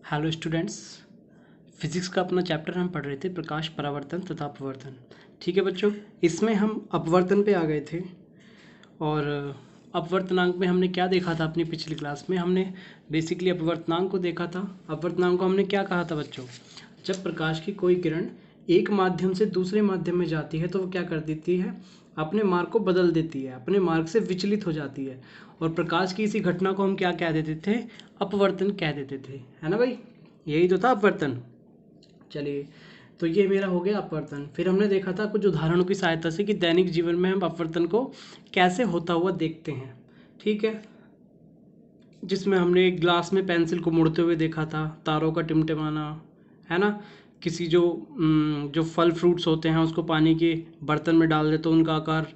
Hello students, physics का अपना chapter हम पढ़ रहे थे प्रकाश परावर्तन तथा अपवर्तन। ठीक है बच्चों, इसमें हम अपवर्तन पे आ गए थे और अपवर्तनांक में हमने क्या देखा था अपनी पिछली क्लास में। हमने बेसिकली अपवर्तनांक को देखा था। अपवर्तनांक को हमने क्या कहा था बच्चों, जब प्रकाश की कोई किरण एक माध्यम से दूसरे माध्यम में जाती है तो वो क्या कर देती है, अपने मार्ग को बदल देती है, अपने मार्ग से विचलित हो जाती है। और प्रकाश की इसी घटना को हम क्या कह देते थे, अपवर्तन कह देते थे, है ना भाई। यही तो था अपवर्तन। चलिए, तो ये मेरा हो गया अपवर्तन। फिर हमने देखा था कुछ उदाहरणों की सहायता से कि दैनिक जीवन में हम अपवर्तन को कैसे होता हुआ देखते हैं। ठीक है, जिसमें हमने एक ग्लास में पेंसिल को मुड़ते हुए देखा था, तारों का टिमटिमाना, है ना। किसी जो फल फ्रूट्स होते हैं उसको पानी के बर्तन में डाल दे तो उनका आकार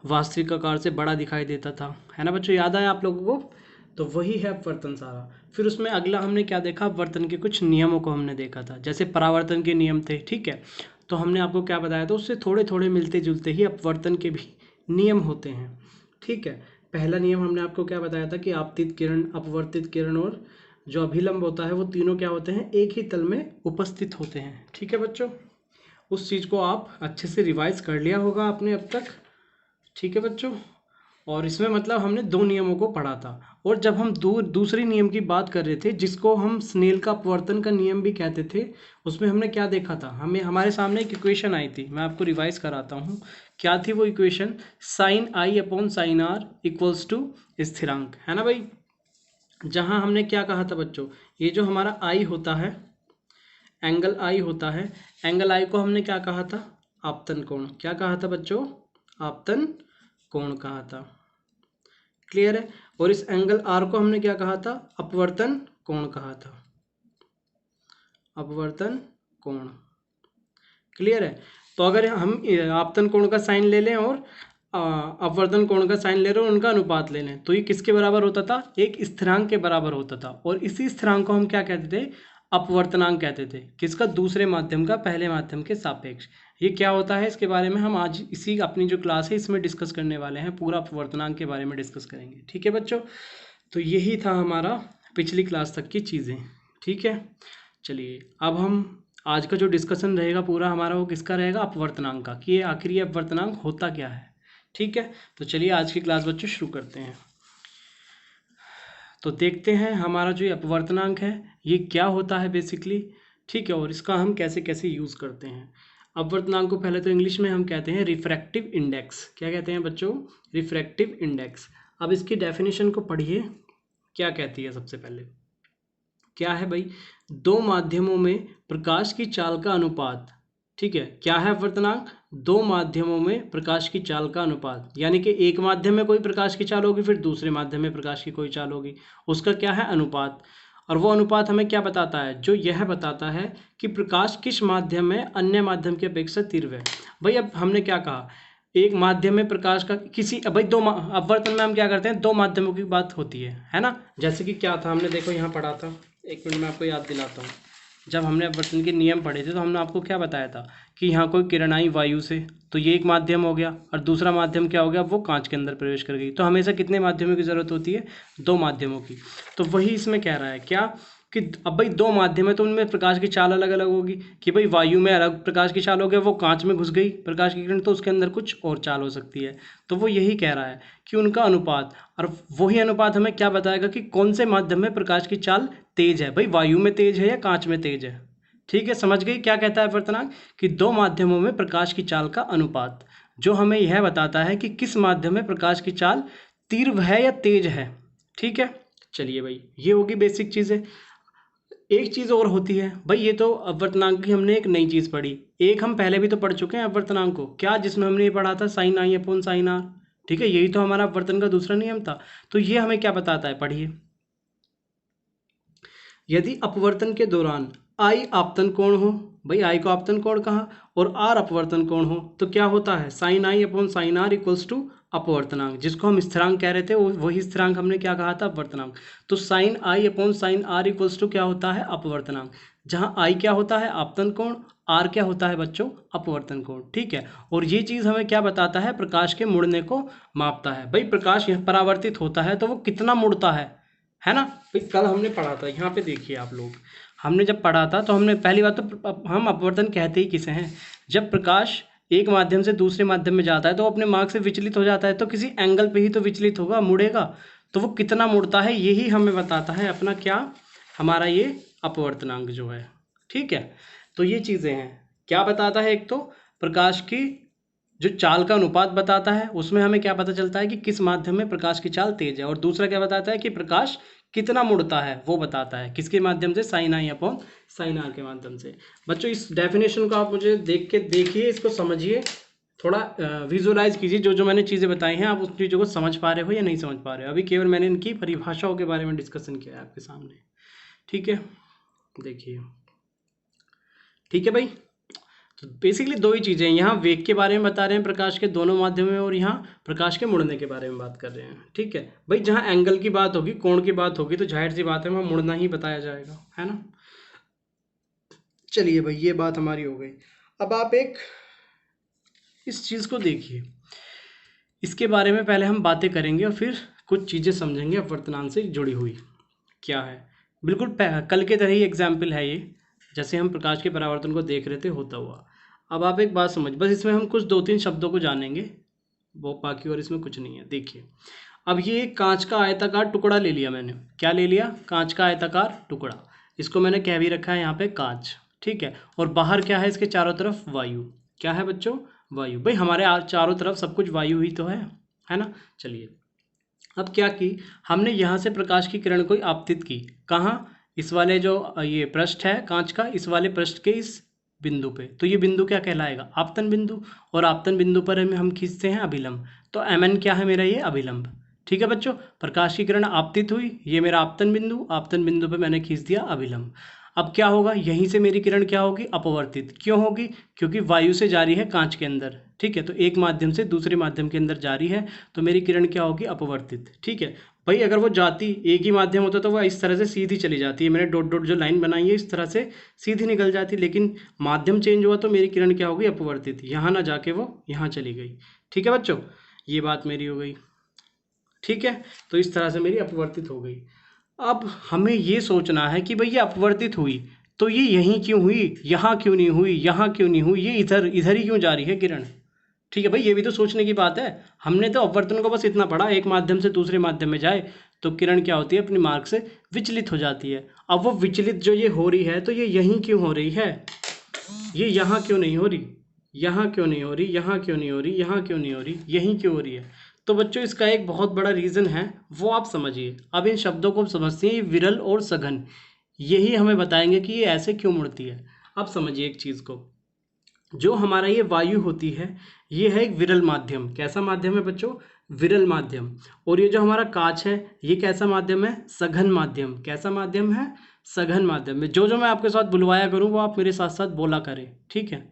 वास्तविक आकार से बड़ा दिखाई देता था, है ना बच्चों। याद आया आप लोगों को? तो वही है अपवर्तन सारा। फिर उसमें अगला हमने क्या देखा, अपवर्तन के कुछ नियमों को हमने देखा था, जैसे परावर्तन के नियम थे। ठीक है, तो हमने आपको क्या बताया था, उससे थोड़े थोड़े मिलते जुलते ही अपवर्तन के भी नियम होते हैं। ठीक है, पहला नियम हमने आपको क्या बताया था कि आपतित किरण, अपवर्तित किरण और जो अभिलंब होता है वो तीनों क्या होते हैं, एक ही तल में उपस्थित होते हैं। ठीक है बच्चों, उस चीज़ को आप अच्छे से रिवाइज कर लिया होगा आपने अब तक। ठीक है बच्चों, और इसमें मतलब हमने दो नियमों को पढ़ा था। और जब हम दूसरी नियम की बात कर रहे थे, जिसको हम स्नेल का अपवर्तन का नियम भी कहते थे, उसमें हमने क्या देखा था, हमें हमारे सामने एक इक्वेशन आई थी। मैं आपको रिवाइज कराता हूँ। क्या थी वो equation, sine I upon sine are equals to स्थिरांक, है ना भाई। जहाँ हमने क्या कहा था बच्चों, ये जो हमारा आई होता है, एंगल आई होता है, एंगल आई को हमने क्या कहा था, आपतन कोण। क्या कहा था बच्चों, आपतन कोण कहा था। क्लियर है। और इस एंगल आर को हमने क्या कहा था, अपवर्तन कोण कहा था, अपवर्तन कोण। क्लियर है। तो अगर हम आपतन कोण का साइन ले लें और अपवर्तन कोण का साइन ले रहे हैं, उनका अनुपात ले लें, तो ये किसके बराबर होता था, एक स्थिरांक के बराबर होता था। और इसी स्थिरांक को हम क्या कहते थे, अपवर्तनांक कहते थे। किसका, दूसरे माध्यम का पहले माध्यम के सापेक्ष। ये क्या होता है, इसके बारे में हम आज इसी अपनी जो क्लास है इसमें डिस्कस करने वाले हैं, पूरा अपवर्तनांक के बारे में डिस्कस करेंगे। ठीक है बच्चों, तो यही था हमारा पिछली क्लास तक की चीज़ें। ठीक है, चलिए अब हम आज का जो डिस्कशन रहेगा पूरा हमारा, वो किसका रहेगा, अपवर्तनांक का, कि ये आखिर ये अपवर्तनांक होता क्या है। ठीक है, तो चलिए आज की क्लास बच्चों शुरू करते हैं। तो देखते हैं हमारा जो ये अपवर्तनांक है ये क्या होता है बेसिकली। ठीक है, और इसका हम कैसे कैसे यूज़ करते हैं। अपवर्तनांक को पहले तो इंग्लिश में हम कहते हैं रिफ्रैक्टिव इंडेक्स। क्या कहते हैं बच्चों, रिफ्रैक्टिव इंडेक्स। अब इसकी डेफिनेशन को पढ़िए, क्या कहती है। सबसे पहले क्या है भाई, दो माध्यमों में प्रकाश की चाल का अनुपात। ठीक है, क्या है अपवर्तनांक, दो माध्यमों में प्रकाश की चाल का अनुपात। यानी कि एक माध्यम में कोई प्रकाश की चाल होगी, फिर दूसरे माध्यम में प्रकाश की कोई चाल होगी, उसका क्या है, अनुपात। और वो अनुपात हमें क्या बताता है, जो यह बताता है कि प्रकाश किस माध्यम में अन्य माध्यम की अपेक्षा तीव्र है। भाई अब हमने क्या कहा, एक माध्यम में प्रकाश का किसी, भाई अपवर्तन में हम क्या करते हैं, दो माध्यमों की बात होती है ना। जैसे कि क्या था, हमने देखो यहाँ पढ़ा था, एक मिनट में आपको याद दिलाता हूँ। जब हमने अपवर्तन के नियम पढ़े थे तो हमने आपको क्या बताया था कि यहाँ कोई किरण आई वायु से, तो ये एक माध्यम हो गया, और दूसरा माध्यम क्या हो गया, वो कांच के अंदर प्रवेश कर गई। तो हमेशा कितने माध्यमों की जरूरत होती है, दो माध्यमों की। तो वही इसमें कह रहा है क्या, कि अब भाई दो माध्यम है तो उनमें प्रकाश की चाल अलग अलग होगी। कि भाई वायु में अलग प्रकाश की चाल हो गया, वो कांच में घुस गई प्रकाश की किरण, तो उसके अंदर कुछ और चाल हो सकती है। तो वो यही कह रहा है कि उनका अनुपात, और वही अनुपात हमें क्या बताएगा कि कौन से माध्यम में प्रकाश की चाल तेज है, भाई वायु में तेज है या कांच में तेज है। ठीक है, समझ गई क्या कहता है अपवर्तनांक, कि दो माध्यमों में प्रकाश की चाल का अनुपात, जो हमें यह बताता है कि किस माध्यम में प्रकाश की चाल तीव्र है या तेज है। ठीक है, चलिए भाई ये होगी बेसिक चीज़ें। एक चीज़ और होती है भाई, ये तो अपवर्तनांक की हमने एक नई चीज़ पढ़ी, एक हम पहले भी तो पढ़ चुके हैं अपवर्तनांक को, क्या, जिसमें हमने ये पढ़ा था साइन आई अपॉन साइन आर। ठीक है, यही तो हमारा अपवर्तन का दूसरा नियम था। तो ये हमें क्या बताता है, पढ़िए। यदि अपवर्तन के दौरान आई आपतन कोण हो, भाई आई को आपतन कोण कहा, और आर अपवर्तन कोण हो, तो क्या होता है, sine I upon sine are equals to अपवर्तनांक, जिसको हम स्थिरांक कह रहे थे, वही स्थिरांक हमने क्या कहा था, अपवर्तनांक। तो sine I upon sine are equals to क्या होता है, अपवर्तनांक। जहां आई क्या होता है, आपतन कोण, आर क्या होता है बच्चों, अपवर्तन कोण। ठीक है, और ये चीज़ हमें क्या बताता है, प्रकाश के मुड़ने को मापता है। भाई प्रकाश यह परावर्तित होता है तो वो कितना मुड़ता है ना। भाई कल हमने पढ़ा था, यहाँ पे देखिए आप लोग, हमने जब पढ़ा था तो हमने पहली बात तो हम अपवर्तन कहते ही किसे हैं, जब प्रकाश एक माध्यम से दूसरे माध्यम में जाता है तो अपने मार्ग से विचलित हो जाता है, तो किसी एंगल पे ही तो विचलित होगा, मुड़ेगा, तो वो कितना मुड़ता है यही हमें बताता है अपना क्या, हमारा ये अपवर्तनांक जो है। ठीक है, तो ये चीज़ें हैं, क्या बताता है, एक तो प्रकाश की जो चाल का अनुपात बताता है, उसमें हमें क्या पता चलता है कि किस माध्यम में प्रकाश की चाल तेज है, और दूसरा क्या बताता है कि प्रकाश कितना मुड़ता है, वो बताता है किसके माध्यम से, साइन आई अपॉन साइन आर के माध्यम से। बच्चों इस डेफिनेशन को आप मुझे देखिए, इसको समझिए, थोड़ा विजुअलाइज कीजिए, जो जो मैंने चीज़ें बताई हैं आप उस चीज़ों को समझ पा रहे हो या नहीं समझ पा रहे हो। अभी केवल मैंने इनकी परिभाषाओं के बारे में डिस्कशन किया है आपके सामने। ठीक है, देखिए, ठीक है भाई, तो बेसिकली दो ही चीज़ें हैं, यहाँ वेग के बारे में बता रहे हैं प्रकाश के दोनों माध्यम में, और यहाँ प्रकाश के मुड़ने के बारे में बात कर रहे हैं। ठीक है भाई, जहाँ एंगल की बात होगी, कोण की बात होगी, तो जाहिर सी बात है वहाँ मुड़ना ही बताया जाएगा, है ना। चलिए भाई, ये बात हमारी हो गई। अब आप एक इस चीज़ को देखिए, इसके बारे में पहले हम बातें करेंगे और फिर कुछ चीज़ें समझेंगे अपवर्तनांक से जुड़ी हुई क्या है। बिल्कुल कल के तरह ही एग्जाम्पल है ये, जैसे हम प्रकाश के परावर्तन को देख रहे थे होता हुआ। अब आप एक बात समझ, बस इसमें हम कुछ 2-3 शब्दों को जानेंगे, वो बाकी और इसमें कुछ नहीं है। देखिए, अब ये एक कांच का आयताकार टुकड़ा ले लिया मैंने, क्या ले लिया, कांच का आयताकार टुकड़ा, इसको मैंने कह भी रखा है यहाँ पे कांच। ठीक है, और बाहर क्या है, इसके चारों तरफ वायु, क्या है बच्चों, वायु। भाई हमारे चारों तरफ सब कुछ वायु ही तो है ना। चलिए, अब क्या की हमने यहाँ से प्रकाश की किरण को आपतित की, कहाँ, इस वाले जो ये पृष्ठ है कांच का, इस वाले पृष्ठ के इस बिंदु पे, तो ये बिंदु क्या कहलाएगा, आपतन बिंदु, और आपतन बिंदु पर हम खींचते हैं अभिलंब, तो mn क्या है मेरा, ये अभिलंब। ठीक है बच्चों, प्रकाश की किरण आपतित हुई, ये मेरा आपतन बिंदु पे मैंने खींच दिया अभिलंब। अब क्या होगा, यहीं से मेरी किरण क्या होगी, अपवर्तित। क्यों होगी, क्योंकि वायु से जा रही है कांच के अंदर। ठीक है, तो एक माध्यम से दूसरे माध्यम के अंदर जा रही है, तो मेरी किरण क्या होगी, अपवर्तित। ठीक है भाई, अगर वो जाती एक ही माध्यम होता तो वो इस तरह से सीधी चली जाती है, मैंने डॉट डॉट जो लाइन बनाई है इस तरह से सीधी निकल जाती, लेकिन माध्यम चेंज हुआ तो मेरी किरण क्या होगी, अपवर्तित, यहाँ ना जाके वो यहाँ चली गई। ठीक है बच्चों, ये बात मेरी हो गई। ठीक है, तो इस तरह से मेरी अपवर्तित हो गई। अब हमें ये सोचना है कि भाई ये अपवर्तित हुई तो ये यहीं क्यों हुई, यहाँ क्यों नहीं हुई, यहाँ क्यों नहीं हुई, ये इधर इधर ही क्यों जा रही है किरण। ठीक है भाई, ये भी तो सोचने की बात है। हमने तो अपवर्तन को बस इतना पढ़ा, एक माध्यम से दूसरे माध्यम में जाए तो किरण क्या होती है, अपने मार्ग से विचलित हो जाती है। अब वो विचलित जो ये हो रही है, तो ये यहीं क्यों हो रही है, ये यहाँ क्यों नहीं हो रही, यहाँ क्यों नहीं हो रही, यहाँ क्यों नहीं हो रही, यहाँ क्यों नहीं हो रही, यहीं क्यों हो रही है। तो बच्चों इसका एक बहुत बड़ा रीज़न है, वो आप समझिए। अब इन शब्दों को समझते हैं, ये विरल और सघन, यही हमें बताएंगे कि ये ऐसे क्यों मुड़ती है। अब समझिए एक चीज़ को, जो हमारा ये वायु होती है, ये है एक विरल माध्यम। कैसा माध्यम है बच्चों, विरल माध्यम। और ये जो हमारा कांच है, ये कैसा माध्यम है, सघन माध्यम। कैसा माध्यम है, सघन माध्यम में। जो जो मैं आपके साथ बुलवाया करूँ वो आप मेरे साथ साथ बोला करें। ठीक है,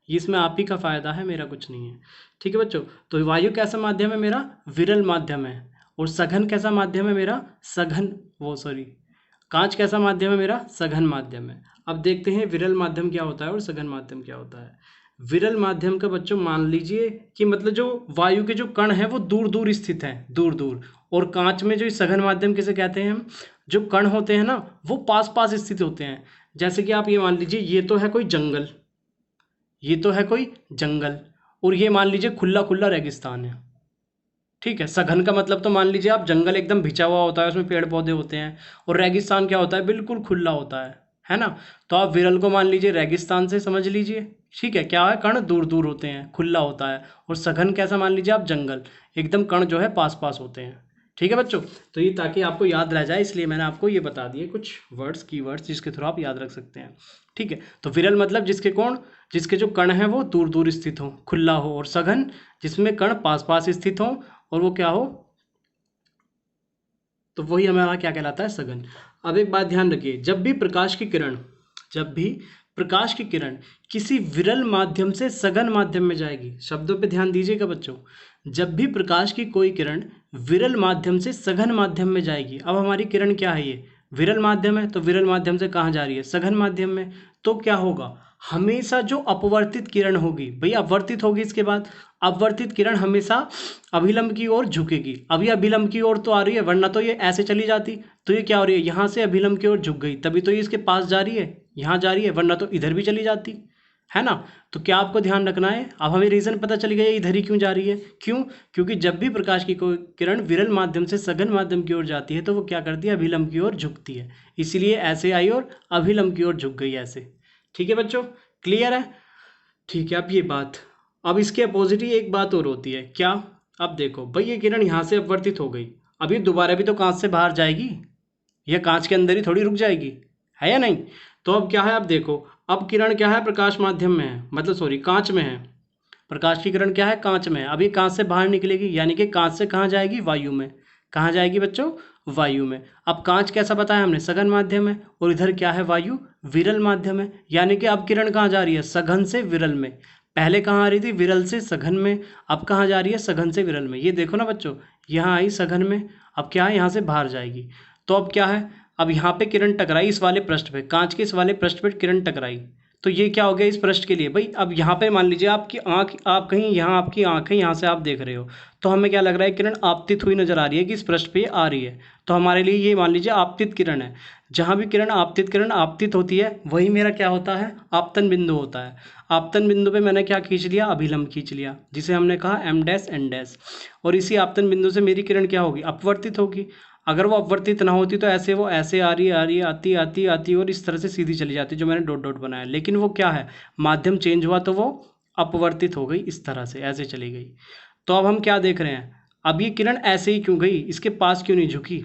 इसमें आप ही का फ़ायदा है, मेरा कुछ नहीं है। ठीक है बच्चों, तो वायु कैसा माध्यम है मेरा, विरल माध्यम है। और सघन कैसा माध्यम है मेरा, कांच कैसा माध्यम है मेरा, सघन माध्यम है। अब देखते हैं विरल माध्यम क्या होता है और सघन माध्यम क्या होता है। विरल माध्यम का बच्चों मान लीजिए कि मतलब जो वायु के जो कण हैं वो दूर दूर स्थित हैं, दूर दूर। और कांच में जो सघन माध्यम किसे कहते हैं हम, जो कण होते हैं ना वो पास पास स्थित होते हैं। जैसे कि आप ये मान लीजिए, ये तो है कोई जंगल, ये तो है कोई जंगल, और ये मान लीजिए खुला खुला रेगिस्तान है। ठीक है, सघन का मतलब तो मान लीजिए आप जंगल एकदम भिंचा हुआ होता है, उसमें पेड़ पौधे होते हैं, और रेगिस्तान क्या होता है, बिल्कुल खुला होता है ना। तो आप विरल को मान लीजिए रेगिस्तान से समझ लीजिए। ठीक है, क्या है, कण दूर दूर होते हैं, खुला होता है। और सघन कैसा मान लीजिए आप, जंगल, एकदम कण जो है पास पास होते हैं। ठीक है बच्चों, तो ये ताकि आपको याद रह जाए इसलिए मैंने आपको ये बता दिए कुछ वर्ड्स, कीवर्ड्स, जिसके थ्रू आप याद रख सकते हैं। ठीक है, तो विरल मतलब जिसके जो कण हैं वो दूर दूर स्थित हों, खुला हो, और सघन जिसमें कण पास पास स्थित हों और वो क्या हो, तो वही हमारा क्या कहलाता है, सघन। अब एक बात ध्यान रखिए, जब भी प्रकाश की किरण किसी विरल माध्यम से सघन माध्यम में जाएगी, शब्दों पे ध्यान दीजिएगा बच्चों, जब भी प्रकाश की कोई किरण विरल माध्यम से सघन माध्यम में जाएगी। अब हमारी किरण क्या है, ये विरल माध्यम है, तो विरल माध्यम से कहाँ जा रही है, सघन माध्यम में। तो क्या होगा, हमेशा जो अपवर्तित किरण होगी, भैया अपवर्तित होगी, इसके बाद अपवर्तित किरण हमेशा अभिलंब की ओर झुकेगी। अभी अभिलंब की ओर तो आ रही है, वरना तो ये ऐसे चली जाती। तो ये क्या हो रही है, यहाँ से अभिलंब की ओर झुक गई, तभी तो ये इसके पास जा रही है, यहाँ जा रही है, वरना तो इधर भी चली जाती है ना। तो क्या आपको ध्यान रखना है, अब हमें रीज़न पता चल गया इधर ही क्यों जा रही है। क्यों? क्योंकि जब भी प्रकाश की कोई किरण विरल माध्यम से सघन माध्यम की ओर जाती है तो वो क्या करती है, अभिलंब की ओर झुकती है। इसीलिए ऐसे आई और अभिलंब की ओर झुक गई ऐसे। ठीक है बच्चों, क्लियर है? ठीक है, अब ये बात, अब इसके अपोजिट ही एक बात और होती है। क्या? अब देखो भाई, ये किरण यहाँ से अपवर्तित हो गई, अभी दोबारा भी तो कांच से बाहर जाएगी, यह कांच के अंदर ही थोड़ी रुक जाएगी, है या नहीं। तो अब क्या है, अब देखो, अब किरण क्या है, प्रकाश माध्यम में है, मतलब सॉरी कांच में है। प्रकाश की किरण क्या है, कांच में है। अब ये कांच से बाहर निकलेगी, यानी कि कांच से कहाँ जाएगी, वायु में। कहाँ जाएगी बच्चों, वायु में। अब कांच कैसा बताया हमने, सघन माध्यम है, और इधर क्या है, वायु विरल माध्यम है। यानी कि अब किरण कहाँ जा रही है, सघन से विरल में। पहले कहाँ आ रही थी, विरल से सघन में, अब कहाँ जा रही है, सघन से विरल में। ये देखो ना बच्चों, यहाँ आई सघन में, अब क्या है, यहाँ से बाहर जाएगी। तो अब क्या है, अब यहाँ पे किरण टकराई इस वाले पृष्ठ पे, कांच के इस वाले पृष्ठ पे किरण टकराई, तो ये क्या हो गया इस पृष्ठ के लिए भाई। अब यहाँ पे मान लीजिए आपकी आंख, आप कहीं यहाँ, आपकी आंख है, यहाँ से आप देख रहे हो, तो हमें क्या लग रहा है, किरण आपतित हुई नजर आ रही है कि इस पृष्ठ पे आ रही है। तो हमारे लिए ये मान लीजिए आपतित किरण है। जहाँ भी किरण आपतित होती है, वही मेरा क्या होता है, आपतन बिंदु होता है। आपतन बिंदु पे मैंने क्या खींच लिया, अभिलंब खींच लिया, जिसे हमने कहा एम डैश एन डैश। और इसी आपतन बिंदु से मेरी किरण क्या होगी, अपवर्तित होगी। अगर वो अपवर्तित ना होती तो ऐसे वो ऐसे आ रही आती आती आती और इस तरह से सीधी चली जाती, जो मैंने डॉट डॉट बनाया। लेकिन वो क्या है, माध्यम चेंज हुआ तो वो अपवर्तित हो गई, इस तरह से ऐसे चली गई। तो अब हम क्या देख रहे हैं, अब ये किरण ऐसे ही क्यों गई, इसके पास क्यों नहीं झुकी।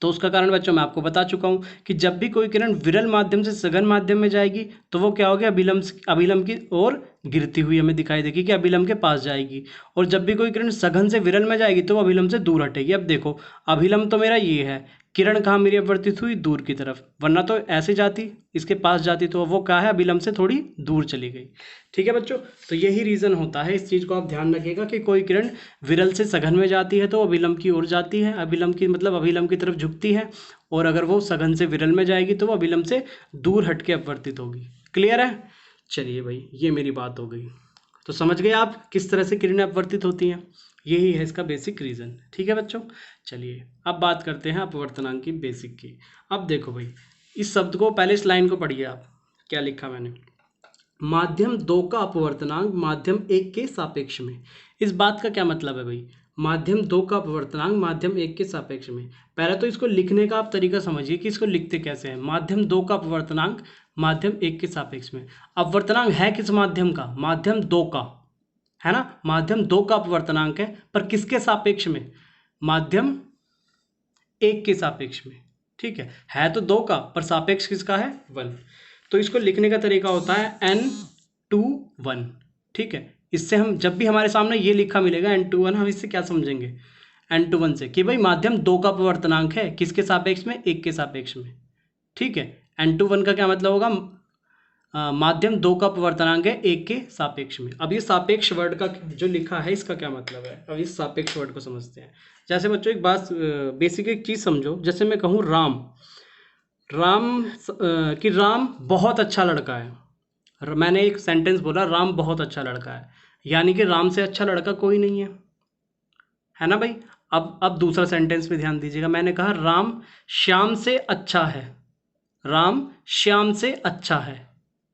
तो उसका कारण बच्चों मैं आपको बता चुका हूँ कि जब भी कोई किरण विरल माध्यम से सघन माध्यम में जाएगी तो वो क्या हो गया, अभिलंब की ओर गिरती हुई हमें दिखाई देगी कि अभिलंब के पास जाएगी। और जब भी कोई किरण सघन से विरल में जाएगी तो वो अभिलंब से दूर हटेगी। अब देखो, अभिलंब तो मेरा ये है, किरण कहाँ मेरी अपवर्तित हुई, दूर की तरफ, वरना तो ऐसे जाती, इसके पास जाती, तो वो क्या है, अभिलंब से थोड़ी दूर चली गई। ठीक है बच्चों, तो यही रीज़न होता है, इस चीज़ को आप ध्यान रखिएगा कि कोई किरण विरल से सघन में जाती है तो अभिलंब की ओर जाती है, अभिलंब की मतलब अभिलंब की तरफ झुकती है। और अगर वो सघन से विरल में जाएगी तो वो अभिलंब से दूर हट के अपवर्तित होगी। क्लियर है? चलिए भाई, ये मेरी बात हो गई। तो समझ गए आप किस तरह से किरणें अपवर्तित होती हैं, यही है इसका बेसिक रीज़न। ठीक है बच्चों, चलिए अब बात करते हैं अपवर्तनांक की बेसिक की। अब देखो भाई, इस शब्द को, पहले इस लाइन को पढ़िए आप, क्या लिखा मैंने, माध्यम 2 का अपवर्तनांक माध्यम 1 के सापेक्ष में। इस बात का क्या मतलब है भाई, माध्यम 2 का अपवर्तनांक माध्यम 1 के सापेक्ष में। पहले तो इसको लिखने का आप तरीका समझिए कि इसको लिखते कैसे हैं। माध्यम 2 का अपवर्तनांक माध्यम 1 के सापेक्ष में। अपवर्तनांक है किस माध्यम का, माध्यम 2 का, है ना। माध्यम 2 का अपवर्तनांक है, पर किसके सापेक्ष में, माध्यम 1 के सापेक्ष में। ठीक है तो 2 का, पर सापेक्ष किसका है, 1। तो इसको लिखने का तरीका होता है n2 1। ठीक है, इससे हम जब भी हमारे सामने ये लिखा मिलेगा n2 1, हम इससे क्या समझेंगे, n2 1 से कि भाई माध्यम 2 का अपवर्तनांक है, किसके सापेक्ष में, 1 के सापेक्ष में। ठीक है, n2 1 का क्या मतलब होगा, माध्यम 2 का अपवर्तनांक है 1 के सापेक्ष में। अब ये सापेक्ष वर्ड का जो लिखा है इसका क्या मतलब है, अब इस सापेक्ष वर्ड को समझते हैं। जैसे बच्चों एक बात, बेसिक एक चीज़ समझो, जैसे मैं कहूँ राम कि राम बहुत अच्छा लड़का है। मैंने एक सेंटेंस बोला, राम बहुत अच्छा लड़का है, यानी कि राम से अच्छा लड़का कोई नहीं है ना भाई। अब दूसरा सेंटेंस पे ध्यान दीजिएगा, मैंने कहा राम श्याम से अच्छा है, राम श्याम से अच्छा है।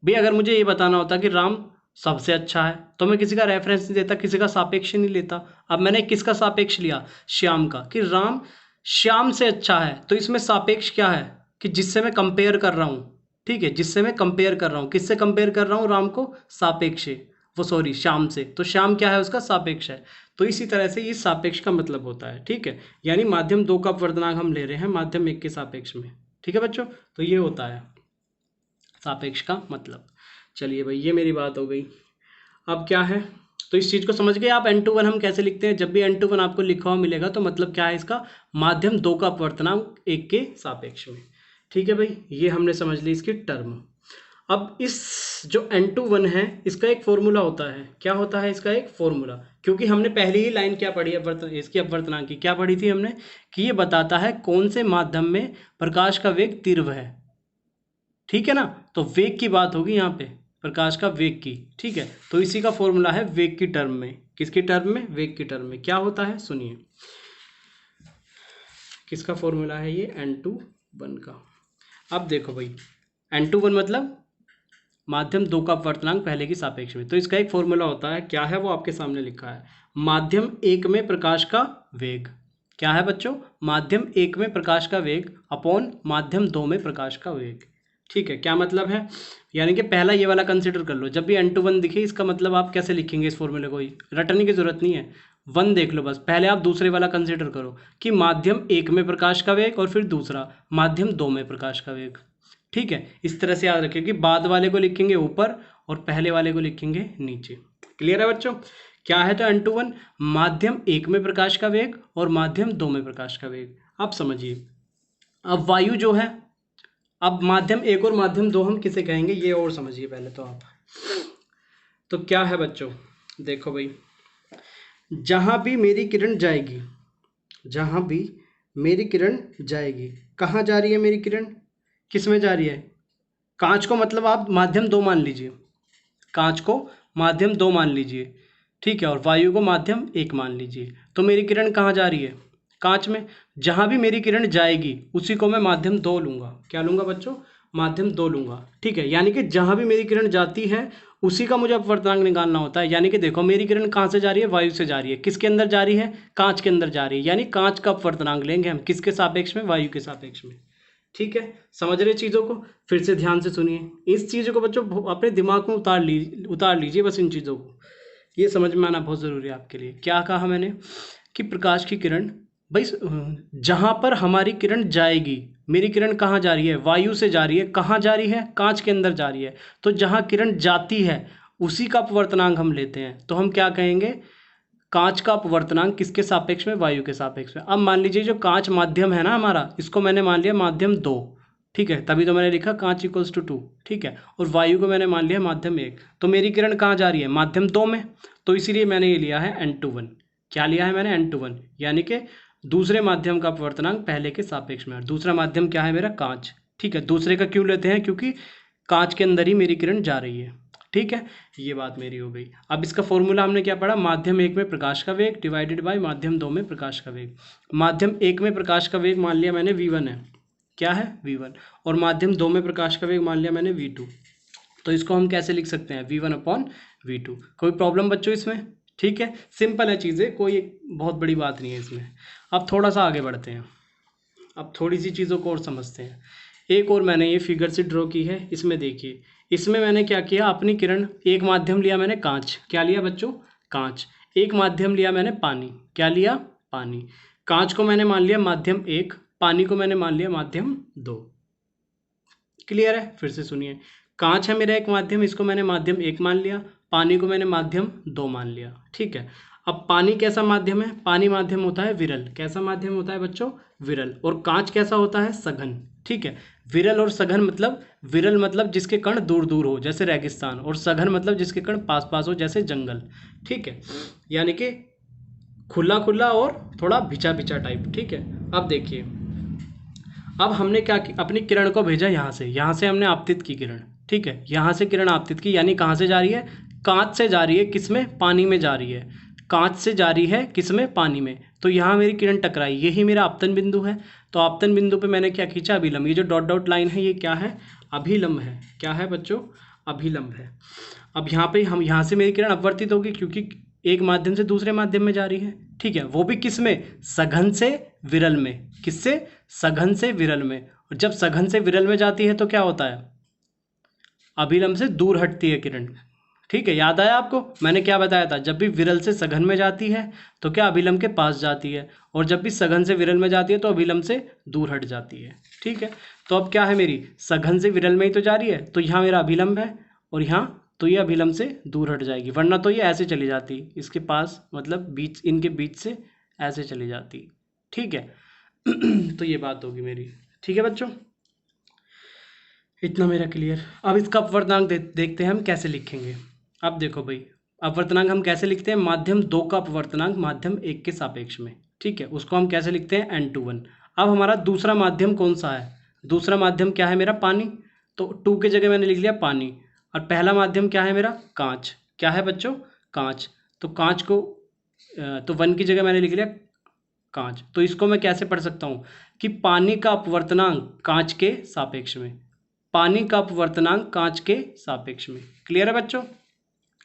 भाई अगर मुझे ये बताना होता कि राम सबसे अच्छा है तो मैं किसी का रेफरेंस नहीं देता, किसी का सापेक्ष नहीं लेता। अब मैंने किसका सापेक्ष लिया, श्याम का, कि राम श्याम से अच्छा है। तो इसमें सापेक्ष क्या है, कि जिससे मैं कंपेयर कर रहा हूँ। ठीक है, जिससे मैं कंपेयर कर रहा हूँ, किससे कंपेयर कर रहा हूँ, राम को सापेक्ष से, वो सॉरी श्याम से, तो श्याम क्या है, उसका सापेक्ष है। तो इसी तरह से ये सापेक्ष का मतलब होता है। ठीक है, यानी माध्यम 2 का अपवर्तनांक हम ले रहे हैं माध्यम 1 के सापेक्ष में। ठीक है बच्चों, तो ये होता है सापेक्ष का मतलब। चलिए भाई, ये मेरी बात हो गई। अब क्या है, तो इस चीज़ को समझ गए आप, n2 1 हम कैसे लिखते हैं। जब भी n2 1 आपको लिखा हुआ मिलेगा तो मतलब क्या है इसका, माध्यम 2 का अपवर्तनांक 1 के सापेक्ष में। ठीक है भाई, ये हमने समझ ली इसकी टर्म। अब इस जो n2 1 है इसका एक फॉर्मूला होता है। क्या होता है इसका एक फॉर्मूला, क्योंकि हमने पहली ही लाइन क्या पढ़ी है, इसकी अपवर्तनांक की क्या पढ़ी थी हमने, कि ये बताता है कौन से माध्यम में प्रकाश का वेग तीव्र है। ठीक है ना, तो वेग की बात होगी यहाँ पे। प्रकाश का वेग की। ठीक है, तो इसी का फॉर्मूला है वेग की टर्म में। किसकी टर्म में? वेग की टर्म में। क्या होता है सुनिए, किसका फॉर्मूला है ये? n2 का। अब देखो भाई, n2 मतलब माध्यम 2 का अपवर्तनांक पहले की सापेक्ष में। तो इसका एक फॉर्मूला होता है, क्या है वो आपके सामने लिखा है, माध्यम 1 में प्रकाश का वेग। क्या है बच्चों? माध्यम 1 में प्रकाश का वेग अपॉन माध्यम 2 में प्रकाश का वेग। ठीक है, क्या मतलब है? यानी कि पहला ये वाला कंसिडर कर लो, जब भी n2 दिखे इसका मतलब आप कैसे लिखेंगे इस फॉर्मूले को? रटने की जरूरत नहीं है, 1 देख लो बस। पहले आप दूसरे वाला कंसिडर करो कि माध्यम 1 में प्रकाश का वेग और फिर दूसरा माध्यम 2 में प्रकाश का वेग। ठीक है, इस तरह से याद रखिए कि बाद वाले को लिखेंगे ऊपर और पहले वाले को लिखेंगे नीचे। क्लियर है बच्चों? क्या है तो n2 माध्यम 1 में प्रकाश का वेग और माध्यम 2 में प्रकाश का वेग। अब समझिए, अब वायु जो है, अब माध्यम 1 और माध्यम 2 हम किसे कहेंगे ये और समझिए पहले तो आप। तो क्या है बच्चों, देखो भाई, जहां भी मेरी किरण जाएगी, जहां भी मेरी किरण जाएगी, कहाँ जा रही है मेरी किरण? किस में जा रही है? कांच को मतलब आप माध्यम 2 मान लीजिए, कांच को माध्यम 2 मान लीजिए। ठीक है, और वायु को माध्यम 1 मान लीजिए। तो मेरी किरण कहाँ जा रही है? कांच में। जहाँ भी मेरी किरण जाएगी उसी को मैं माध्यम 2 लूँगा। क्या लूँगा बच्चों? माध्यम 2 लूँगा। ठीक है, यानी कि जहाँ भी मेरी किरण जाती है उसी का मुझे अपवर्तनांक निकालना होता है। यानी कि देखो, मेरी किरण कहाँ से जा रही है? वायु से जा रही है। किसके अंदर जा रही है? कांच के अंदर जा रही है। यानी कांच का अपवर्तनांक लेंगे हम, किसके सापेक्ष में? वायु के सापेक्ष में। ठीक है, समझ रहे चीज़ों को? फिर से ध्यान से सुनिए इस चीज़ों को बच्चों, अपने दिमाग में उतार लीजिए बस इन चीज़ों को। ये समझ में आना बहुत ज़रूरी है आपके लिए। क्या कहा मैंने कि प्रकाश की किरण, भाई जहाँ पर हमारी किरण जाएगी, मेरी किरण कहाँ जा रही है? वायु से जा रही है। कहाँ जा रही है? कांच के अंदर जा रही है। तो जहाँ किरण जाती है उसी का अपवर्तनांक हम लेते हैं। तो हम क्या कहेंगे? कांच का अपवर्तनांक किसके सापेक्ष में? वायु के सापेक्ष में। अब मान लीजिए जो कांच माध्यम है ना हमारा, इसको मैंने मान लिया माध्यम 2। ठीक है, तभी तो मैंने लिखा कांच इक्वल्स टू 2। ठीक है, और वायु को मैंने मान लिया माध्यम 1। तो मेरी किरण कहाँ जा रही है? माध्यम 2 में। तो इसीलिए मैंने ये लिया है n2। क्या लिया है मैंने? n2, यानी कि दूसरे माध्यम का अपवर्तनांक पहले के सापेक्ष में। और दूसरा माध्यम क्या है मेरा? कांच। ठीक है, दूसरे का क्यों लेते हैं? क्योंकि कांच के अंदर ही मेरी किरण जा रही है। ठीक है, ये बात मेरी हो गई। अब इसका फॉर्मूला हमने क्या पढ़ा? माध्यम 1 में प्रकाश का वेग डिवाइडेड बाय माध्यम 2 में प्रकाश का वेग। माध्यम 1 में प्रकाश का वेग मान लिया मैंने v1 है। क्या है? v1। और माध्यम 2 में प्रकाश का वेग मान लिया मैंने v2। तो इसको हम कैसे लिख सकते हैं? v1/v2। कोई प्रॉब्लम बच्चों इसमें? ठीक है, सिंपल है चीज़ें, कोई बहुत बड़ी बात नहीं है इसमें। अब थोड़ा सा आगे बढ़ते हैं, अब थोड़ी सी चीज़ों को और समझते हैं। एक और मैंने ये फिगर से ड्रॉ की है, इसमें देखिए, इसमें मैंने क्या किया? अपनी किरण, एक माध्यम लिया मैंने कांच। क्या लिया बच्चों? कांच। एक माध्यम लिया मैंने पानी। क्या लिया? पानी। कांच को मैंने मान लिया माध्यम 1, पानी को मैंने मान लिया माध्यम 2। क्लियर है? फिर से सुनिए, कांच है मेरा एक माध्यम, इसको मैंने माध्यम 1 मान लिया, पानी को मैंने माध्यम 2 मान लिया। ठीक है, अब पानी कैसा माध्यम है? पानी माध्यम होता है विरल। कैसा माध्यम होता है बच्चों? विरल। और कांच कैसा होता है? सघन। ठीक है, विरल और सघन मतलब, विरल मतलब जिसके कण दूर दूर हो जैसे रेगिस्तान, और सघन मतलब जिसके कण पास पास हो जैसे जंगल। ठीक है, यानी कि खुला खुला और थोड़ा भिचा भिचा टाइप। ठीक है, अब देखिए, अब हमने क्या अपनी किरण को भेजा यहाँ से हमने आपतित की किरण। ठीक है, यहाँ से किरण आपतित की, यानी कहाँ से जा रही है? कांच से जा रही है। किस में? पानी में जा रही है। कांच से जा रही है किस में? पानी में। तो यहाँ मेरी किरण टकराई, यही मेरा आपतन बिंदु है। तो आपतन बिंदु पे मैंने क्या खींचा? अभिलंब। ये जो डॉट डॉट लाइन है ये क्या है? अभिलंब है। क्या है बच्चों? अभिलंब है। अब यहाँ पे हम, यहाँ से मेरी किरण अपवर्तित होगी क्योंकि एक माध्यम से दूसरे माध्यम में जा रही है। ठीक है, वो भी किस में? सघन से विरल में। किससे? सघन से विरल में। और जब सघन से विरल में जाती है तो क्या होता है? अभिलंब से दूर हटती है किरण। ठीक है, याद आया आपको? मैंने क्या बताया था? जब भी विरल से सघन में जाती है तो क्या अभिलंब के पास जाती है, और जब भी सघन से विरल में जाती है तो अभिलंब से दूर हट जाती है। ठीक है, तो अब क्या है मेरी? सघन से विरल में ही तो जा रही है, तो यहाँ मेरा अभिलंब है, और यहाँ तो ये अभिलंब से दूर हट जाएगी, वरना तो ये ऐसे चली जाती इसके पास, मतलब बीच, इनके बीच से ऐसे चली जाती। ठीक है तो ये बात होगी मेरी। ठीक है बच्चों, इतना मेरा क्लियर। अब इसका अपवर्तनांक देखते हैं हम कैसे लिखेंगे। अब देखो भाई, अपवर्तनांक हम कैसे लिखते हैं? माध्यम 2 का अपवर्तनांक माध्यम 1 के सापेक्ष में। ठीक है, उसको हम कैसे लिखते हैं? n2। अब हमारा दूसरा माध्यम कौन सा है? दूसरा माध्यम क्या है मेरा? पानी। तो 2 की जगह मैंने लिख लिया पानी। और पहला माध्यम क्या है मेरा, कांच। क्या है बच्चों, कांच। तो कांच को तो 1 की जगह मैंने लिख लिया कांच। तो इसको मैं कैसे पढ़ सकता हूँ कि पानी का अपवर्तनांक कांच के सापेक्ष में, पानी का अपवर्तनांक कांच के सापेक्ष में। क्लियर है बच्चों,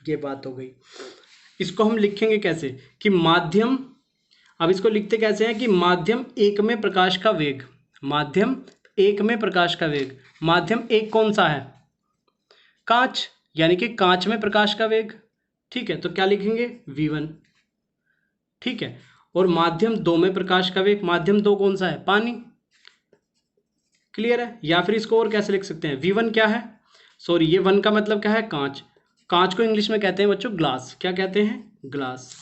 ये बात हो गई। इसको हम लिखेंगे कैसे कि माध्यम, अब इसको लिखते कैसे हैं कि माध्यम 1 में प्रकाश का वेग, माध्यम 1 में प्रकाश का वेग, माध्यम 1 कौन सा है, कांच, यानी कि कांच में प्रकाश का वेग। ठीक है, तो क्या लिखेंगे v1। ठीक है, और माध्यम 2 में प्रकाश का वेग, माध्यम 2 कौन सा है, पानी। क्लियर है, या फिर इसको और कैसे लिख सकते हैं, v1 क्या है, सॉरी ये 1 का मतलब क्या है, कांच। कांच को इंग्लिश में कहते हैं बच्चों ग्लास। क्या कहते हैं, ग्लास।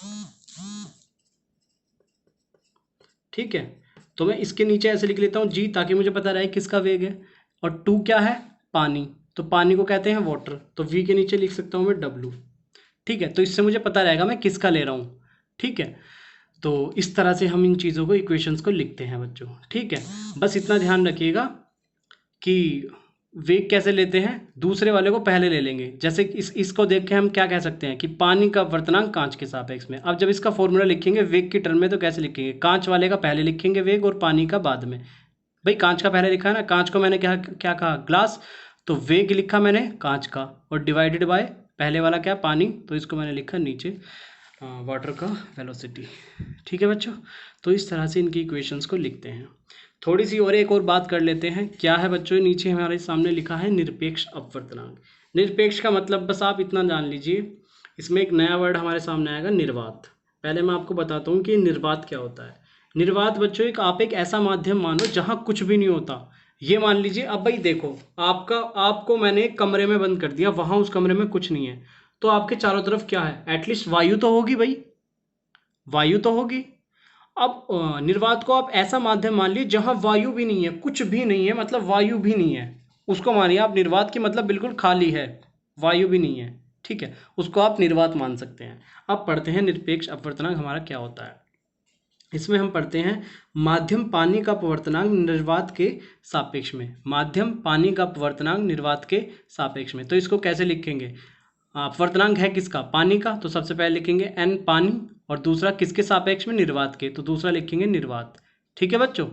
ठीक है, तो मैं इसके नीचे ऐसे लिख लेता हूँ g, ताकि मुझे पता रहे किसका वेग है। और 2 क्या है, पानी, तो पानी को कहते हैं वाटर, तो v के नीचे लिख सकता हूँ मैं w। ठीक है, तो इससे मुझे पता रहेगा मैं किसका ले रहा हूँ। ठीक है, तो इस तरह से हम इन चीज़ों को, इक्वेशंस को लिखते हैं बच्चों। ठीक है, बस इतना ध्यान रखिएगा कि वेग कैसे लेते हैं, दूसरे वाले को पहले ले लेंगे। जैसे इसको देख के हम क्या कह सकते हैं कि पानी का अपवर्तनांक कांच के सापेक्ष में। अब जब इसका फॉर्मूला लिखेंगे वेग की टर्म में, तो कैसे लिखेंगे, कांच वाले का पहले लिखेंगे वेग और पानी का बाद में। भाई कांच का पहले लिखा है ना, कांच को मैंने क्या क्या कहा, ग्लास, तो वेग लिखा मैंने कांच का, और डिवाइडेड बाय पहले वाला क्या, पानी, तो इसको मैंने लिखा नीचे वाटर का वेलोसिटी। ठीक है बच्चों, तो इस तरह से इनकी इक्वेशंस को लिखते हैं। थोड़ी सी और एक और बात कर लेते हैं। क्या है बच्चों, नीचे हमारे सामने लिखा है निरपेक्ष अपवर्तनांक। निरपेक्ष का मतलब बस आप इतना जान लीजिए, इसमें एक नया वर्ड हमारे सामने आएगा, निर्वात। पहले मैं आपको बताता हूँ कि निर्वात क्या होता है। निर्वात बच्चों आप एक ऐसा माध्यम मानो जहाँ कुछ भी नहीं होता। ये मान लीजिए, अब भाई देखो, आपको मैंने एक कमरे में बंद कर दिया, वहाँ उस कमरे में कुछ नहीं है, तो आपके चारों तरफ क्या है, एटलीस्ट वायु तो होगी भाई, वायु तो होगी। अब निर्वात को आप ऐसा माध्यम मान लीजिए जहां वायु भी नहीं है, कुछ भी नहीं है, मतलब वायु भी नहीं है, उसको मानिए आप निर्वात की, मतलब बिल्कुल खाली है, वायु भी नहीं है। ठीक है, उसको आप निर्वात मान सकते हैं। अब पढ़ते हैं निरपेक्ष अपवर्तनांक हमारा क्या होता है। इसमें हम पढ़ते हैं माध्यम पानी का अपवर्तनांक निर्वात के सापेक्ष में, माध्यम पानी का अपवर्तनांक निर्वात के सापेक्ष में। तो इसको कैसे लिखेंगे, अपवर्तनांक है किसका, पानी का, तो सबसे पहले लिखेंगे n पानी, और दूसरा किसके सापेक्ष में, निर्वात के, तो दूसरा लिखेंगे निर्वात। ठीक है बच्चों,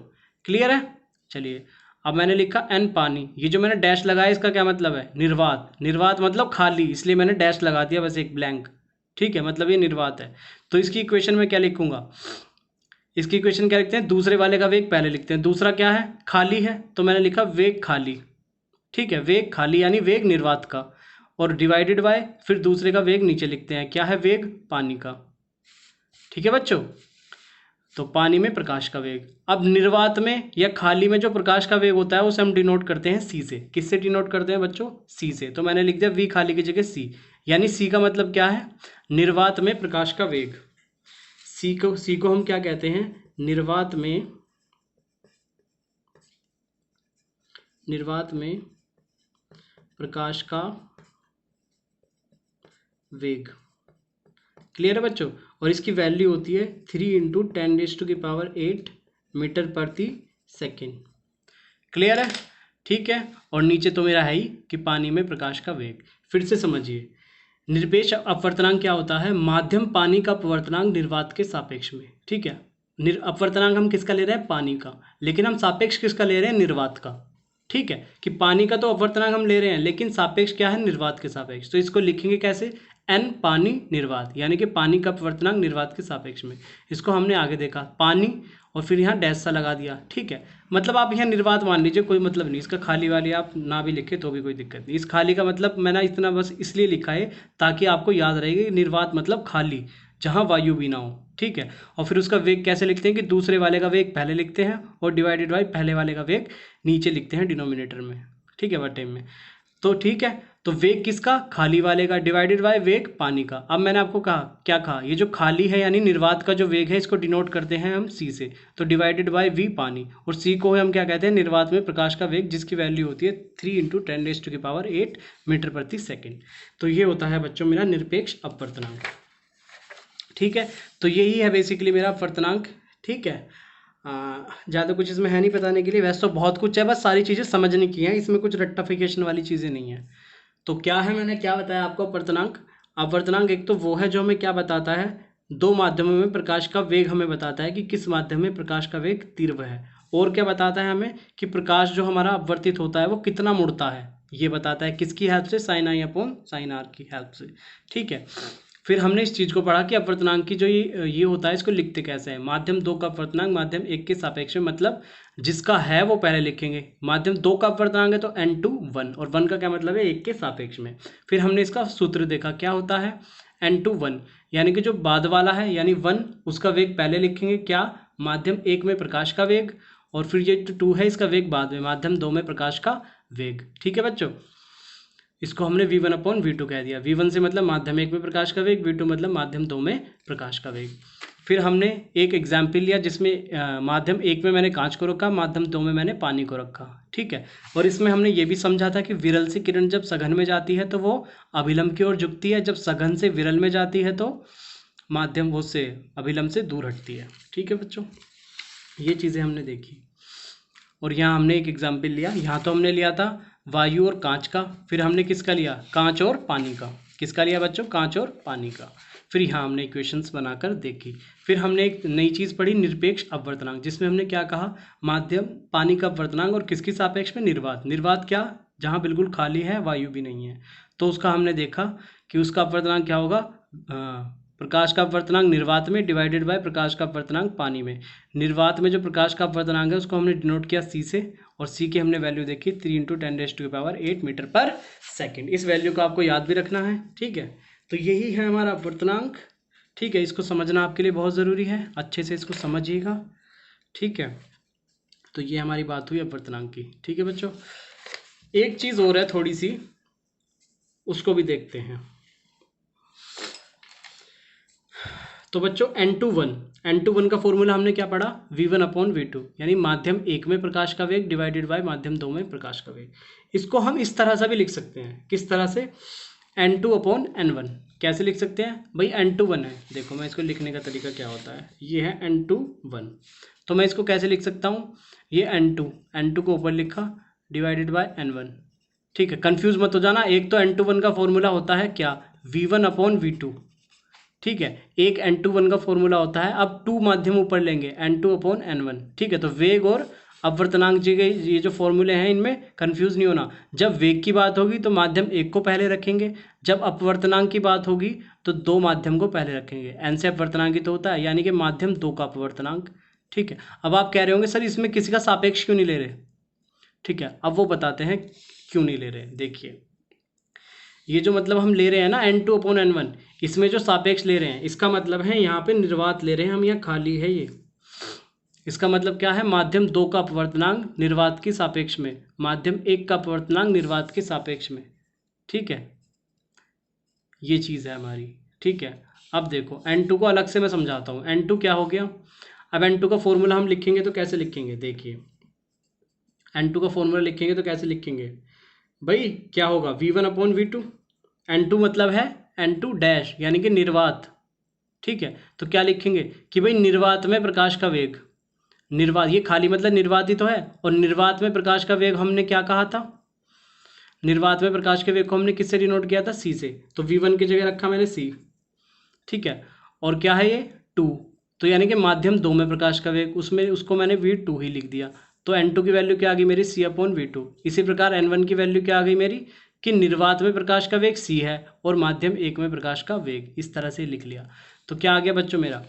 क्लियर है। चलिए, अब मैंने लिखा n पानी, ये जो मैंने डैश लगाया इसका क्या मतलब है, निर्वात। निर्वात मतलब खाली, इसलिए मैंने डैश लगा दिया, बस एक ब्लैंक। ठीक है, मतलब ये निर्वात है। तो इसकी इक्वेशन में क्या लिखूंगा, इसकी इक्वेशन क्या लिखते हैं, दूसरे वाले का वेग पहले लिखते हैं, दूसरा क्या है, खाली है, तो मैंने लिखा वेग खाली। ठीक है, वेग खाली यानी वेग निर्वात का, और डिवाइडेड बाय फिर दूसरे का वेग नीचे लिखते हैं, क्या है, वेग पानी का। ठीक है बच्चों, तो पानी में प्रकाश का वेग। अब निर्वात में या खाली में जो प्रकाश का वेग होता है उसे हम डिनोट करते हैं सी से। किससे डिनोट करते हैं बच्चों, सी से। तो मैंने लिख दिया वी खाली की जगह सी, यानी सी का मतलब क्या है, निर्वात में प्रकाश का वेग। सी को हम क्या कहते हैं, निर्वात में प्रकाश का वेग। क्लियर है बच्चों, और इसकी वैल्यू होती है 3 × 10⁸ मीटर प्रति सेकेंड। क्लियर है, ठीक है। और नीचे तो मेरा है ही कि पानी में प्रकाश का वेग। फिर से समझिए, निरपेक्ष अपवर्तनांक क्या होता है, माध्यम पानी का अपवर्तनांक निर्वात के सापेक्ष में। ठीक है, अपवर्तनांक हम किसका ले रहे हैं, पानी का, लेकिन हम सापेक्ष किसका ले रहे हैं, निर्वात का। ठीक है, कि पानी का तो अपवर्तनांक हम ले रहे हैं, लेकिन सापेक्ष क्या है, निर्वात के सापेक्ष। तो इसको लिखेंगे कैसे, n पानी निर्वात, यानी कि पानी का अपवर्तनांक निर्वात के सापेक्ष में। इसको हमने आगे देखा, पानी और फिर यहाँ डैश सा लगा दिया। ठीक है, मतलब आप यहाँ निर्वात मान लीजिए, कोई मतलब नहीं इसका, खाली वाली आप ना भी लिखे तो भी कोई दिक्कत नहीं। इस खाली का मतलब मैंने इतना बस इसलिए लिखा है ताकि आपको याद रहेगा कि निर्वात मतलब खाली, जहाँ वायु भी ना हो। ठीक है, और फिर उसका वेग कैसे लिखते हैं कि दूसरे वाले का वेग पहले लिखते हैं और डिवाइडेड बाई पहले वाले का वेग नीचे लिखते हैं डिनोमिनेटर में। ठीक है, बटे में। तो ठीक है, तो वेग किसका, खाली वाले का, डिवाइडेड बाय वेग पानी का। अब मैंने आपको कहा, क्या कहा, ये जो खाली है यानी निर्वात का जो वेग है, इसको डिनोट करते हैं हम सी से, तो डिवाइडेड बाय वी पानी, और सी को हम क्या कहते हैं, निर्वात में प्रकाश का वेग, जिसकी वैल्यू होती है 3 × 10⁸ मीटर प्रति सेकेंड। तो ये होता है बच्चों मेरा निरपेक्ष अपवर्तनांक। ठीक है, तो यही है बेसिकली मेरा अपवर्तनांक। ठीक है, ज़्यादा कुछ इसमें है नहीं बताने के लिए, वैसे तो बहुत कुछ है, बस सारी चीज़ें समझने की हैं, इसमें कुछ रट्टाफिकेशन वाली चीज़ें नहीं है। तो क्या है, मैंने क्या बताया आपको अपवर्तनांक? अपवर्तनांक एक तो वो है जो हमें क्या बताता है, दो माध्यमों में प्रकाश का वेग हमें बताता है कि किस माध्यम में प्रकाश का वेग तीव्र है। और क्या बताता है हमें कि प्रकाश जो हमारा अपवर्तित होता है वो कितना मुड़ता है, ये बताता है किसकी हेल्प से, साइन आई अपॉन साइन आर की हेल्प से। ठीक है, फिर हमने इस चीज़ को पढ़ा कि अपवर्तनांक की जो ये होता है इसको लिखते कैसे हैं। माध्यम 2 का अपवर्तनांक माध्यम 1 के सापेक्ष में, मतलब जिसका है वो पहले लिखेंगे। माध्यम 2 का अपवर्तनांक है तो n2 1, और 1 का क्या मतलब है, 1 के सापेक्ष में। फिर हमने इसका सूत्र देखा, क्या होता है, n2 1, यानी कि जो बाद वाला है यानी 1 उसका वेग पहले लिखेंगे, क्या, माध्यम 1 में प्रकाश का वेग, और फिर ये 2 है इसका वेग बाद में, माध्यम 2 में प्रकाश का वेग। ठीक है बच्चों, इसको हमने v1 अपॉन v2 कह दिया। v1 से मतलब माध्यम 1 में प्रकाश का वेग, v2 मतलब माध्यम 2 में प्रकाश का वेग। फिर हमने एक एग्जाम्पल लिया जिसमें माध्यम 1 में मैंने कांच को रखा, माध्यम 2 में मैंने पानी को रखा। ठीक है, और इसमें हमने ये भी समझा था कि विरल से किरण जब सघन में जाती है तो वो अभिलंब की ओर झुकती है, जब सघन से विरल में जाती है तो माध्यम वो से अभिलंब से दूर हटती है। ठीक है बच्चों, ये चीज़ें हमने देखी। और यहाँ हमने एक एग्जाम्पल लिया, यहाँ तो हमने लिया था वायु और कांच का, फिर हमने किसका लिया, कांच और पानी का। किसका लिया बच्चों, कांच और पानी का। फिर यहाँ हमने इक्वेशंस बनाकर देखी। फिर हमने एक नई चीज़ पढ़ी, निरपेक्ष अपवर्तनांक, जिसमें हमने क्या कहा, माध्यम पानी का अपवर्तनांक और किसके सापेक्ष में, निर्वात। निर्वात क्या, जहाँ बिल्कुल खाली है, वायु भी नहीं है, तो उसका हमने देखा कि उसका अपवर्तनांक क्या होगा, प्रकाश का अपवर्तनांक निर्वात में डिवाइडेड बाय प्रकाश का अपवर्तनांक पानी में। निर्वात में जो प्रकाश का अपवर्तनांक है उसको हमने डिनोट किया c से, और c की हमने वैल्यू देखी 3 × 10⁸ मीटर पर सेकेंड। इस वैल्यू को आपको याद भी रखना है। ठीक है, तो यही है हमारा अपवर्तनांक। ठीक है, इसको समझना आपके लिए बहुत ज़रूरी है, अच्छे से इसको समझिएगा। ठीक है, तो ये हमारी बात हुई अपवर्तनांक की। ठीक है बच्चों, एक चीज़ और है थोड़ी सी, उसको भी देखते हैं। तो बच्चों n2 1 का फॉर्मूला हमने क्या पढ़ा, v1 अपॉन v2, यानी माध्यम 1 में प्रकाश का वेग डिवाइडेड बाय माध्यम 2 में प्रकाश का वेग। इसको हम इस तरह से भी लिख सकते हैं, किस तरह से, n2 अपॉन n1। कैसे लिख सकते हैं भाई, n2 1 है, देखो मैं इसको लिखने का तरीका क्या होता है, ये है n2 1, तो मैं इसको कैसे लिख सकता हूँ, ये n2 को ऊपर लिखा डिवाइडेड बाय n1। ठीक है, कंफ्यूज मत हो जाना, एक तो n2 1 का फॉर्मूला होता है क्या, v1 अपॉन v2। ठीक है, एक n2 1 का फॉर्मूला होता है, अब 2 माध्यम ऊपर लेंगे, n2 अपॉन n1। ठीक है, तो वेग और अपवर्तनांक जी गई, ये जो फॉर्मूले हैं इनमें कंफ्यूज नहीं होना। जब वेग की बात होगी तो माध्यम 1 को पहले रखेंगे, जब अपवर्तनांक की बात होगी तो 2 माध्यम को पहले रखेंगे। n से अपवर्तनांक तो होता है, यानी कि माध्यम 2 का अपवर्तनांक। ठीक है, अब आप कह रहे होंगे सर इसमें किसी का सापेक्ष क्यों नहीं ले रहे। ठीक है, अब वो बताते हैं क्यों नहीं ले रहे। देखिए, ये जो मतलब हम ले रहे हैं ना n2 अपॉन n1, इसमें जो सापेक्ष ले रहे हैं इसका मतलब है यहाँ पे निर्वात ले रहे हैं हम, यहाँ खाली है ये। इसका मतलब क्या है, माध्यम 2 का अपवर्तनांक निर्वात के सापेक्ष में, माध्यम 1 का अपवर्तनांक निर्वात के सापेक्ष में। ठीक है, ये चीज़ है हमारी। ठीक है, अब देखो n2 को अलग से मैं समझाता हूँ। n2 क्या हो गया, अब n2 का फॉर्मूला हम लिखेंगे तो कैसे लिखेंगे, देखिए n2 का फॉर्मूला लिखेंगे तो कैसे लिखेंगे भाई, क्या होगा, v1 अपॉन v2। n2 मतलब है n2 डैश, यानी कि निर्वात। ठीक है, तो क्या लिखेंगे कि भाई निर्वात में प्रकाश का वेग, निर्वात ये खाली मतलब निर्वात ही तो है, और निर्वात में प्रकाश का वेग हमने क्या कहा था, निर्वात में प्रकाश के वेग को हमने किससे डिनोट किया था, c से, तो v1 की जगह रखा मैंने c। ठीक है, और क्या है ये 2, तो यानी कि माध्यम 2 में प्रकाश का वेग, उसमें उसको मैंने v2 ही लिख दिया, तो n2 की वैल्यू क्या आ गई मेरी, c अपॉन v2। इसी प्रकार n1 की वैल्यू क्या आ गई मेरी, कि निर्वात में प्रकाश का वेग c है और माध्यम 1 में प्रकाश का वेग, इस तरह से लिख लिया। तो क्या आ गया बच्चों मेरा,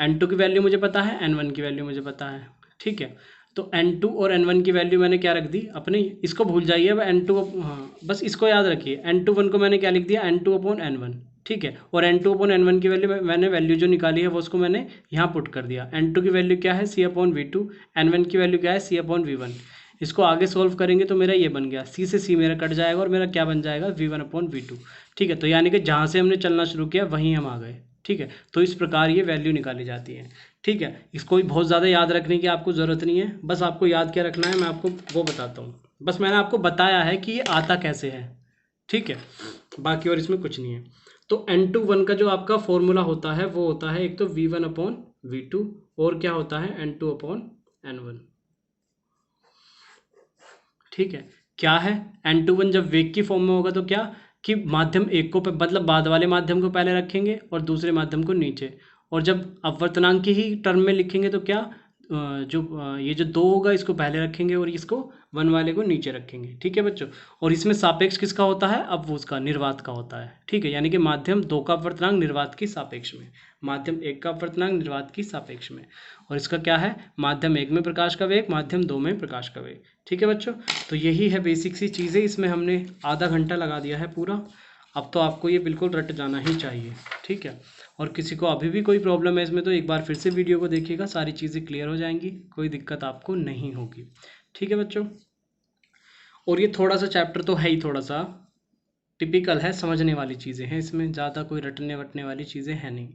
n2 की वैल्यू मुझे पता है, n1 की वैल्यू मुझे पता है। ठीक है, तो n2 और n1 की वैल्यू मैंने क्या रख दी अपने, इसको भूल जाइए, अब n2, हाँ बस इसको याद रखिए, n2 1 को मैंने क्या लिख दिया, n2 अपॉन n1। ठीक है, और n2 अपॉन n1 की वैल्यू मैंने वैल्यू जो निकाली है वो उसको मैंने यहाँ पुट कर दिया। n2 की वैल्यू क्या है, c अपॉन v2, n1 की वैल्यू क्या है, c अपॉन v1। इसको आगे सोल्व करेंगे तो मेरा ये बन गया, c से c मेरा कट जाएगा और मेरा क्या बन जाएगा, v1 अपॉन v2। ठीक है, तो यानी कि जहाँ से हमने चलना शुरू किया वहीं हम आ गए। ठीक है, तो इस प्रकार ये वैल्यू निकाली जाती है। ठीक है, इसको भी बहुत ज़्यादा याद रखने की आपको ज़रूरत नहीं है, बस आपको याद क्या रखना है मैं आपको वो बताता हूँ, बस मैंने आपको बताया है कि ये आता कैसे है। ठीक है, बाकी और इसमें कुछ नहीं है। तो n2 1 का जो आपका फॉर्मूला होता है वो होता है एक तो v1 अपॉन v2, और क्या होता है n2 अपॉन n1। ठीक है, क्या है, N21 जब वेग की फॉर्म में होगा तो क्या कि माध्यम एक को मतलब बाद वाले माध्यम को पहले रखेंगे और दूसरे माध्यम को नीचे, और जब अपवर्तनांक की ही टर्म में लिखेंगे तो क्या ये जो 2 होगा इसको पहले रखेंगे और इसको 1 वाले को नीचे रखेंगे। ठीक है बच्चों, और इसमें सापेक्ष किसका होता है, अब वो उसका निर्वात का होता है। ठीक है, यानी कि माध्यम 2 का अपवर्तनांक निर्वात की सापेक्ष में, माध्यम 1 का अपवर्तनांक निर्वात की सापेक्ष में, और इसका क्या है, माध्यम 1 में प्रकाश का वेग, माध्यम 2 में प्रकाश का वेग। ठीक है बच्चों, तो यही है बेसिक सी चीज़ें, इसमें हमने आधा घंटा लगा दिया है पूरा। अब तो आपको ये बिल्कुल रट जाना ही चाहिए। ठीक है, और किसी को अभी भी कोई प्रॉब्लम है इसमें तो एक बार फिर से वीडियो को देखिएगा, सारी चीज़ें क्लियर हो जाएंगी, कोई दिक्कत आपको नहीं होगी। ठीक है बच्चों, और ये थोड़ा सा चैप्टर तो है ही थोड़ा सा टिपिकल है, समझने वाली चीज़ें हैं इसमें, ज़्यादा कोई रटने वटने वाली चीज़ें हैं नहीं।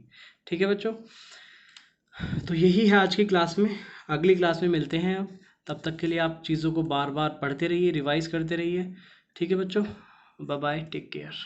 ठीक है बच्चों, तो यही है आज की क्लास में, अगली क्लास में मिलते हैं अब, तब तक के लिए आप चीज़ों को बार बार पढ़ते रहिए, रिवाइज करते रहिए। ठीक है बच्चों, बाय बाय, टेक केयर।